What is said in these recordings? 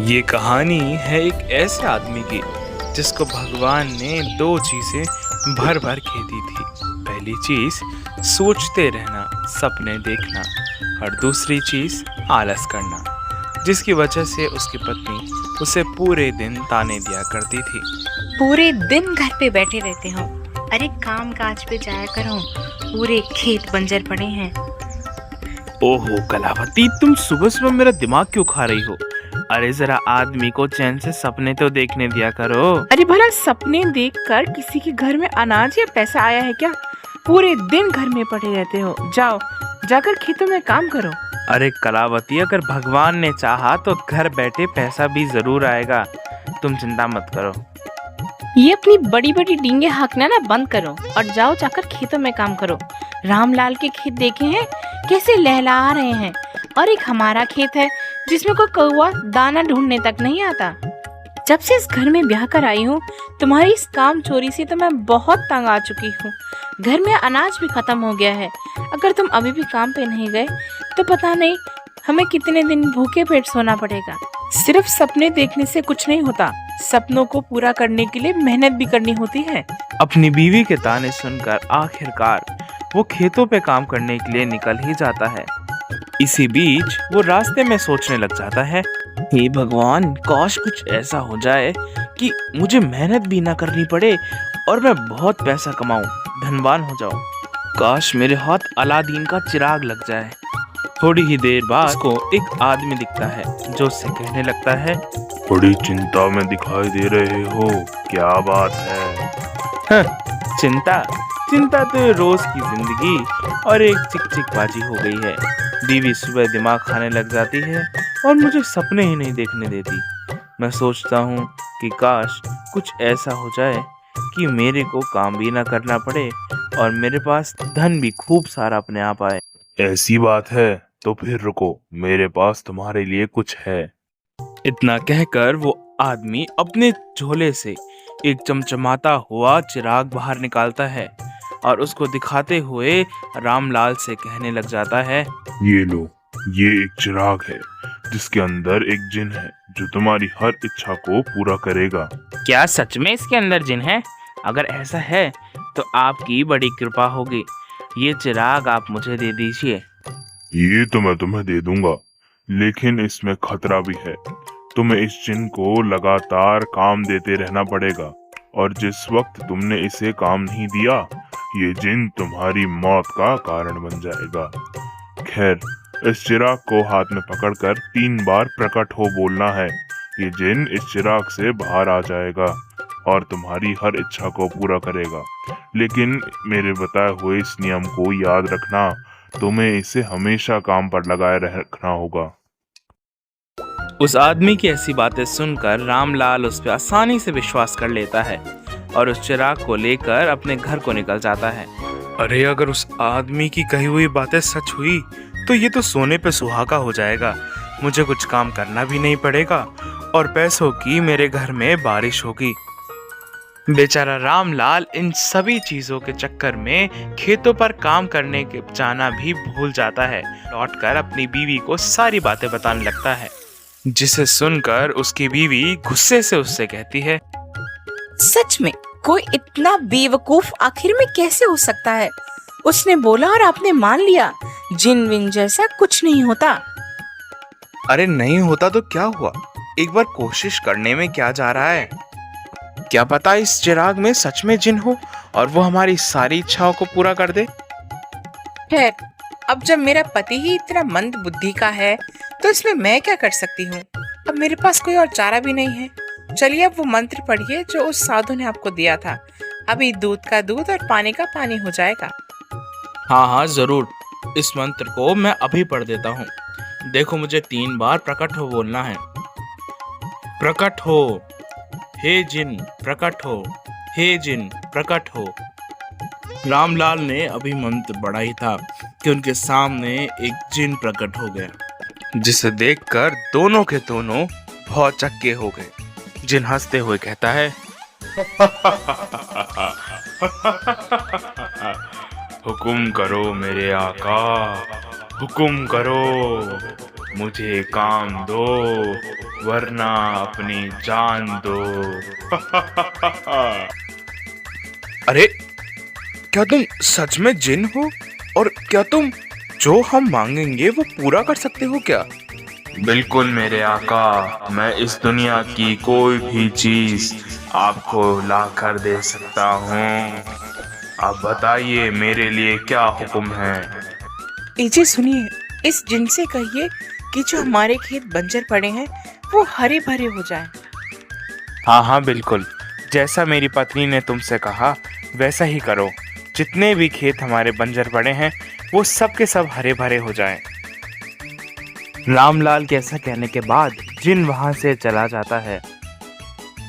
ये कहानी है एक ऐसे आदमी की जिसको भगवान ने दो चीजें भर भर के दी थी। पहली चीज सोचते रहना, सपने देखना, और दूसरी चीज आलस करना, जिसकी वजह से उसकी पत्नी उसे पूरे दिन ताने दिया करती थी। पूरे दिन घर पे बैठे रहते हो, अरे काम काज पे जाया करो, पूरे खेत बंजर पड़े हैं। ओहो कलावती, तुम सुबह सुबह मेरा दिमाग क्यों खा रही हो? अरे जरा आदमी को चैन से सपने तो देखने दिया करो। अरे भला सपने देखकर किसी के घर में अनाज या पैसा आया है क्या? पूरे दिन घर में पड़े रहते हो, जाओ जाकर खेतों में काम करो। अरे कलावती, अगर भगवान ने चाहा तो घर बैठे पैसा भी जरूर आएगा, तुम चिंता मत करो। ये अपनी बड़ी बड़ी डींगे हाँकना ना बंद करो और जाओ जाकर खेतों में काम करो। रामलाल के खेत देखे हैं कैसे लहलहा रहे हैं, और एक हमारा खेत है जिसमें कोई कौवा दाना ढूंढने तक नहीं आता। जब से इस घर में ब्याह कर आई हूँ, तुम्हारी इस काम चोरी से तो मैं बहुत तंग आ चुकी हूँ। घर में अनाज भी खत्म हो गया है। अगर तुम अभी भी काम पे नहीं गए तो पता नहीं हमें कितने दिन भूखे पेट सोना पड़ेगा। सिर्फ सपने देखने से कुछ नहीं होता, सपनों को पूरा करने के लिए मेहनत भी करनी होती है। अपनी बीवी के ताने सुनकर आखिरकार वो खेतों पे काम करने के लिए निकल ही जाता है। इसी बीच वो रास्ते में सोचने लग जाता है, हे भगवान, काश कुछ ऐसा हो जाए कि मुझे मेहनत भी ना करनी पड़े और मैं बहुत पैसा कमाऊं, धनवान हो जाऊं। काश मेरे हाथ अलादीन का चिराग लग जाए। थोड़ी ही देर बाद उसको एक आदमी दिखता है जो उससे कहने लगता है, बड़ी चिंता में दिखाई दे रहे हो, क्या बात है? चिंता चिंता तो रोज की जिंदगी और एक चिकचिकबाजी हो गई है। बीवी सुबह दिमाग खाने लग जाती है और मुझे सपने ही नहीं देखने देती। मैं सोचता हूँ कि काश कुछ ऐसा हो जाए कि मेरे को काम भी ना करना पड़े और मेरे पास धन भी खूब सारा अपने आप आए। ऐसी बात है तो फिर रुको, मेरे पास तुम्हारे लिए कुछ है। इतना कहकर वो आदमी अपने झोले से एक चमचमाता हुआ चिराग बाहर निकालता है और उसको दिखाते हुए रामलाल से कहने लग जाता है, ये लो, ये एक चिराग है जिसके अंदर एक जिन है जो तुम्हारी हर इच्छा को पूरा करेगा। क्या सच में इसके अंदर जिन है? अगर ऐसा है तो आपकी बड़ी कृपा होगी। ये चिराग आप मुझे दे दीजिए। ये तो मैं तुम्हें दे दूंगा, लेकिन इसमें खतरा भी है। तुम्हें इस जिन को लगातार काम देते रहना पड़ेगा और जिस वक्त तुमने इसे काम नहीं दिया, ये जिन तुम्हारी मौत का कारण बन जाएगा। खैर, इस चिराग को हाथ में पकड़कर 3 बार प्रकट हो बोलना है। ये जिन इस चिराग से बाहर आ जाएगा और तुम्हारी हर इच्छा को पूरा करेगा। लेकिन मेरे बताए हुए इस नियम को याद रखना, तुम्हें इसे हमेशा काम पर लगाए रखना होगा। उस आदमी की ऐसी बातें सुनकर रामलाल उस पर आसानी से विश्वास कर लेता है और उस चिराग को लेकर अपने घर को निकल जाता है। अरे अगर उस आदमी की कही हुई बातें सच हुई तो ये तो सोने पे सुहागा हो जाएगा। मुझे कुछ काम करना भी नहीं पड़ेगा और पैसों की मेरे घर में बारिश होगी। बेचारा रामलाल इन सभी चीजों के चक्कर में खेतों पर काम करने के जाना भी भूल जाता है। लौटकर अपनी बीवी को सारी बातें बताने लगता है, जिसे सुनकर उसकी बीवी गुस्से से उससे कहती है, सच में कोई इतना बेवकूफ आखिर में कैसे हो सकता है? उसने बोला और आपने मान लिया। जिन विन जैसा कुछ नहीं होता। अरे नहीं होता तो क्या हुआ, एक बार कोशिश करने में क्या जा रहा है? क्या पता इस चिराग में सच में जिन हो और वो हमारी सारी इच्छाओं को पूरा कर दे। खैर, अब जब मेरा पति ही इतना मंद बुद्धि का है तो इसमें मैं क्या कर सकती हूँ? अब मेरे पास कोई और चारा भी नहीं है। चलिए अब वो मंत्र पढ़िए जो उस साधु ने आपको दिया था। अभी दूध का दूध और पानी का पानी हो जाएगा। हाँ हाँ जरूर, इस मंत्र को मैं अभी पढ़ देता हूँ। देखो, मुझे 3 बार प्रकट हो बोलना है। प्रकट हो, हे जिन प्रकट हो, हे जिन प्रकट हो। रामलाल ने अभी मंत्र पढ़ा ही था कि उनके सामने एक जिन प्रकट हो गया, जिसे देखकर दोनों के दोनों भौचक्के हो गए। जिन हंसते हुए कहता है, हुकुम करो मेरे आका, हुकुम करो। मुझे काम दो वरना अपनी जान दो। अरे क्या तुम सच में जिन हो? और क्या तुम जो हम मांगेंगे वो पूरा कर सकते हो क्या? बिल्कुल मेरे आका, मैं इस दुनिया की कोई भी चीज आपको ला कर दे सकता हूँ। आप बताइए मेरे लिए क्या हुक्म है? जी सुनिए, इस जिन से कहिए कि जो हमारे खेत बंजर पड़े हैं वो हरे भरे हो जाएं। हाँ हाँ बिल्कुल, जैसा मेरी पत्नी ने तुमसे कहा वैसा ही करो। जितने भी खेत हमारे बंजर पड़े हैं वो सब के सब हरे भरे हो जाएं। रामलाल के ऐसा कहने के बाद जिन वहां से चला जाता है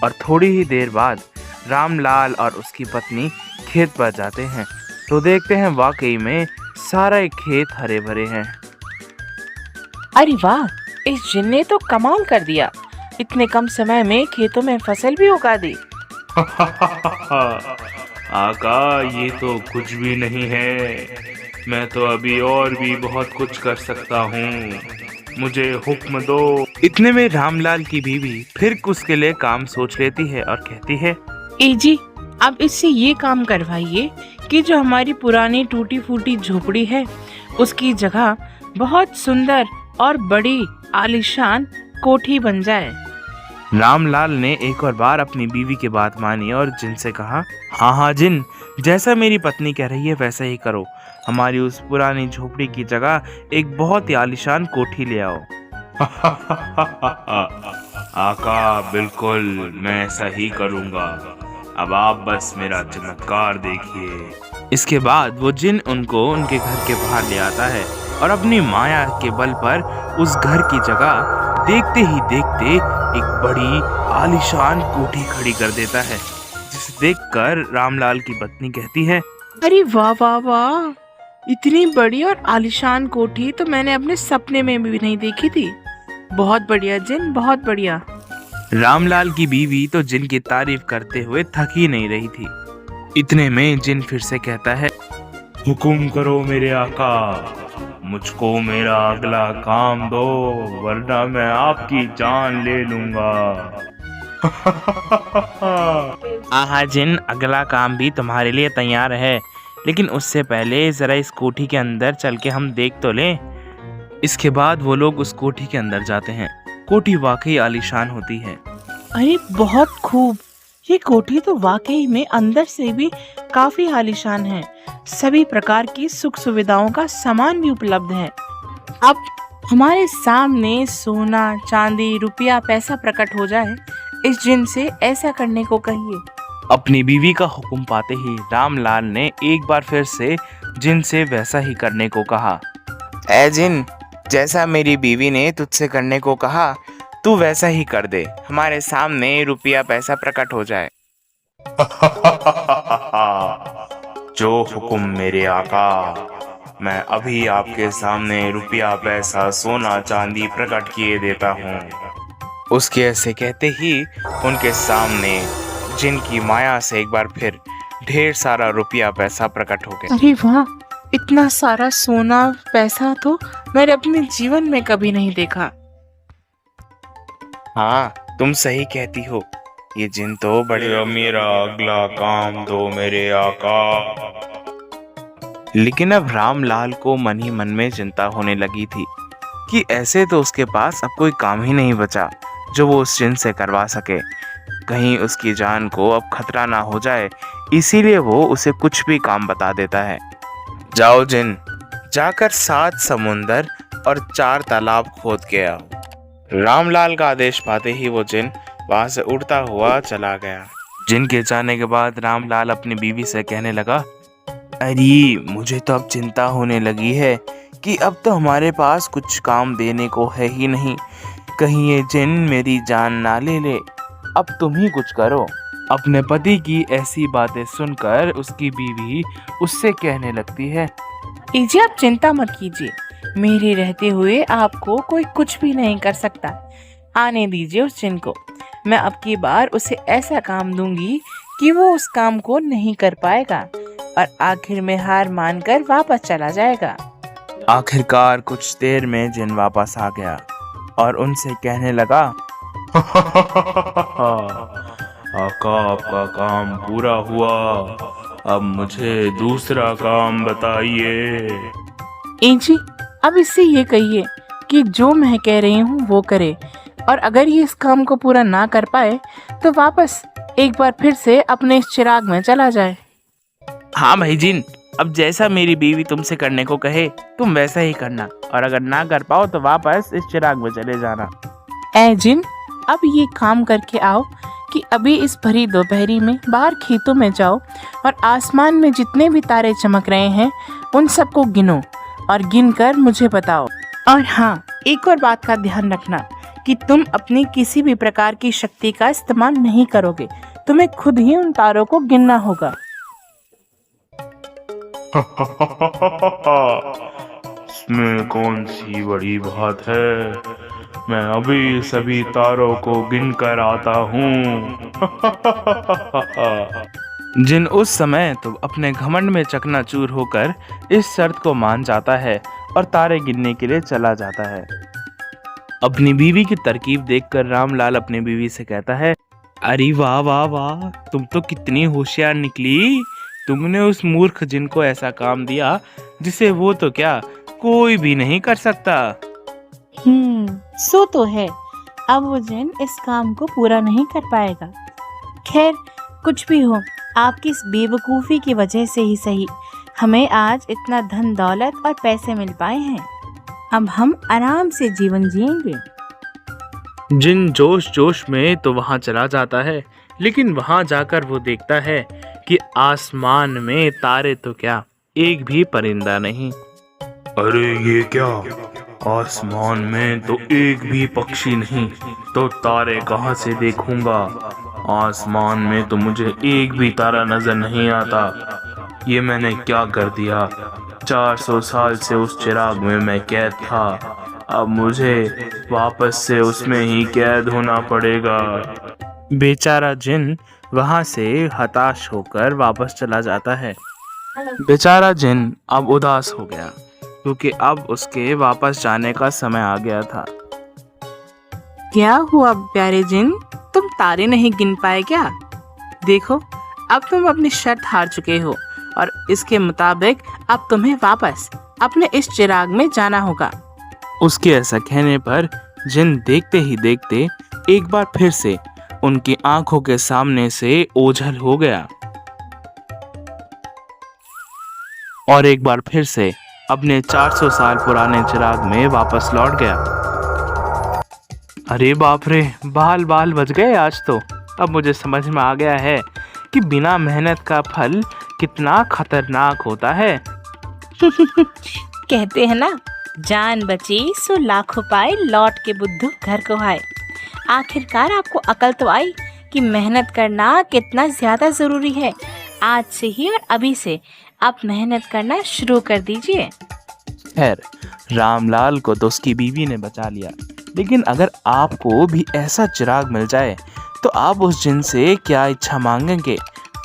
और थोड़ी ही देर बाद रामलाल और उसकी पत्नी खेत पर जाते हैं तो देखते हैं वाकई में सारा खेत हरे भरे हैं। अरे वाह, इस जिन ने तो कमाल कर दिया। इतने कम समय में खेतों में फसल भी उगा दी। आका ये तो कुछ भी नहीं है, मैं तो अभी और भी बहुत कुछ कर सकता हूँ, मुझे हुक्म दो। इतने में रामलाल की बीवी फिर उसके लिए काम सोच लेती है और कहती है, जी आप इससे ये काम करवाइए कि जो हमारी पुरानी टूटी फूटी झोपड़ी है उसकी जगह बहुत सुंदर और बड़ी आलीशान कोठी बन जाए। रामलाल ने एक और बार अपनी बीवी की बात मानी और जिन से कहा, हाँ हाँ जिन, जैसा मेरी पत्नी कह रही है वैसा ही करो। हमारी उस पुरानी झोपड़ी की जगह एक बहुत ही आलीशान कोठी ले आओ। आका बिल्कुल मैं ऐसा ही करूँगा, अब आप बस मेरा चमत्कार देखिए। इसके बाद वो जिन उनको उनके घर के बाहर ले आता है और अपनी माया के बल पर उस घर की जगह देखते ही देखते एक बड़ी आलीशान कोठी खड़ी कर देता है, जिसे देखकर रामलाल की पत्नी कहती है, अरे वाह वाह वाह, इतनी बड़ी और आलीशान कोठी तो मैंने अपने सपने में भी नहीं देखी थी। बहुत बढ़िया जिन, बहुत बढ़िया। रामलाल की बीवी तो जिन की तारीफ करते हुए थक ही नहीं रही थी। इतने में जिन फिर से कहता है, हुकुम करो मेरे आका, मुझको मेरा अगला काम दो वरना मैं आपकी जान ले लूंगा। आहा जिन, अगला काम भी तुम्हारे लिए तैयार है, लेकिन उससे पहले जरा इस कोठी के अंदर चल के हम देख तो लें। इसके बाद वो लोग उस कोठी के अंदर जाते हैं। कोठी वाकई आलीशान होती है। अरे बहुत खूब, ये कोठी तो वाकई में अंदर से भी काफी आलीशान है। सभी प्रकार की सुख सुविधाओं का सामान भी उपलब्ध है। अब हमारे सामने सोना चांदी रुपया पैसा प्रकट हो जाए, इस जिन से ऐसा करने को कहिए। अपनी बीवी का हुक्म पाते ही रामलाल ने एक बार फिर से जिन से वैसा ही करने को कहा। ऐ जिन, जैसा मेरी बीवी ने तुझसे करने को कहा तू वैसा ही कर दे, हमारे सामने रुपया पैसा प्रकट हो जाए। जो हुक्म मेरे आका, मैं अभी आपके सामने रुपया पैसा सोना चांदी प्रकट किए देता हूँ। उसके ऐसे कहते ही उनके सामने जिनकी माया से एक बार फिर ढेर सारा रुपया पैसा प्रकट हो गया। अरे वाह, इतना सारा सोना पैसा तो मैंने अपने जीवन में कभी नहीं देखा। हाँ तुम सही कहती हो, ये जिन तो बड़े। मेरा अगला काम दो मेरे आका। लेकिन अब रामलाल को मन ही मन में चिंता होने लगी थी कि ऐसे तो उसके पास अब कोई काम ही नहीं बचा जो वो उस जिन से करवा सके। कहीं उसकी जान को अब खतरा ना हो जाए, इसीलिए वो उसे कुछ भी काम बता देता है। जाओ जिन, जाकर 7 समुंदर और 4 तालाब खोद के आओ। रामलाल का आदेश पाते ही वो जिन वहां से उड़ता हुआ चला गया। जिन के जाने के बाद रामलाल अपनी बीवी से कहने लगा, अरे मुझे तो अब चिंता होने लगी है कि अब तो हमारे पास कुछ काम देने को है ही नहीं, कहीं ये जिन मेरी जान ना ले ले। अब तुम ही कुछ करो। अपने पति की ऐसी बातें सुनकर उसकी बीवी उससे कहने लगती है, जी आप चिंता मत कीजिए, मेरे रहते हुए आपको कोई कुछ भी नहीं कर सकता। आने दीजिए उस जिन को, मैं अब की बार उसे ऐसा काम दूंगी कि वो उस काम को नहीं कर पाएगा और आखिर में हार मानकर वापस चला जाएगा। आखिरकार कुछ देर में जिन वापस आ गया और उनसे कहने लगा, आका आपका काम पूरा हुआ, अब मुझे दूसरा काम बताइए। ए जी, अब इससे ये कहिए कि जो मैं कह रही हूँ वो करे, और अगर ये इस काम को पूरा ना कर पाए तो वापस एक बार फिर से अपने इस चिराग में चला जाए। हाँ भाई जिन, अब जैसा मेरी बीवी तुमसे करने को कहे तुम वैसा ही करना, और अगर ना कर पाओ तो वापस इस चिराग में चले जाना। ए जिन, अब ये काम करके आओ कि अभी इस भरी दोपहरी में बाहर खेतों में जाओ और आसमान में जितने भी तारे चमक रहे हैं उन सबको गिनो और गिन कर मुझे बताओ। और हाँ, एक और बात का ध्यान रखना कि तुम अपनी किसी भी प्रकार की शक्ति का इस्तेमाल नहीं करोगे, तुम्हें खुद ही उन तारों को गिनना होगा। इसमें कौन सी बड़ी बात है, मैं अभी सभी तारों को गिन कर आता हूँ। जिन उस समय तो अपने घमंड में चकनाचूर होकर इस शर्त को मान जाता है और तारे गिनने के लिए चला जाता है। अपनी बीवी की तरकीब देखकर रामलाल अपनी बीवी से कहता है, अरे वाह वाह वाह, तुम तो कितनी होशियार निकली। तुमने उस मूर्ख जिन को ऐसा काम दिया जिसे वो तो क्या कोई भी नहीं कर सकता। सो तो है, अब वो जिन इस काम को पूरा नहीं कर पाएगा। खैर, कुछ भी हो, आपकी इस बेवकूफ़ी की वजह से ही सही हमें आज इतना धन दौलत और पैसे मिल पाए हैं। अब हम आराम से जीवन जिएंगे। जिन जोश जोश में तो वहां चला जाता है, लेकिन वहां जाकर वो देखता है कि आसमान में तारे तो क्या एक भी परिंदा नहीं। अरे ये क्या, आसमान में तो एक भी पक्षी नहीं, तो तारे कहाँ से देखूंगा। आसमान में तो मुझे एक भी तारा नजर नहीं आता। ये मैंने क्या कर दिया। 400 साल से उस चिराग में मैं कैद था, अब मुझे वापस से उसमें ही कैद होना पड़ेगा। बेचारा जिन वहां से हताश होकर वापस चला जाता है। बेचारा जिन अब उदास हो गया क्योंकि अब उसके वापस जाने का समय आ गया था। क्या हुआ प्यारे जिन, तुम तारे नहीं गिन पाए क्या? देखो, अब तुम अपनी शर्त हार चुके हो और इसके मुताबिक अब तुम्हें वापस अपने इस चिराग में जाना होगा। उसके ऐसा कहने पर जिन देखते ही देखते एक बार फिर से उनकी आंखों के सामने से ओझल हो गया और एक बार फिर से अपने 400 साल पुराने चिराग में वापस लौट गया। अरे बाप रे, बाल बाल बच गए आज तो। अब मुझे समझ में आ गया है कि बिना मेहनत का फल कितना खतरनाक होता है। कहते हैं ना, जान बची सो लाखों पाए, लौट के बुद्धू घर को आए। आखिरकार आपको अकल तो आई कि मेहनत करना कितना ज्यादा जरूरी है। आज से ही और अभी से आप मेहनत करना शुरू कर दीजिए। खैर, रामलाल को तो उसकी बीवी ने बचा लिया, लेकिन अगर आपको भी ऐसा चिराग मिल जाए तो आप उस जिन से क्या इच्छा मांगेंगे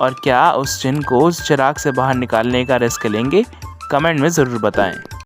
और क्या उस जिन को उस चिराग से बाहर निकालने का रिस्क लेंगे? कमेंट में ज़रूर बताएं।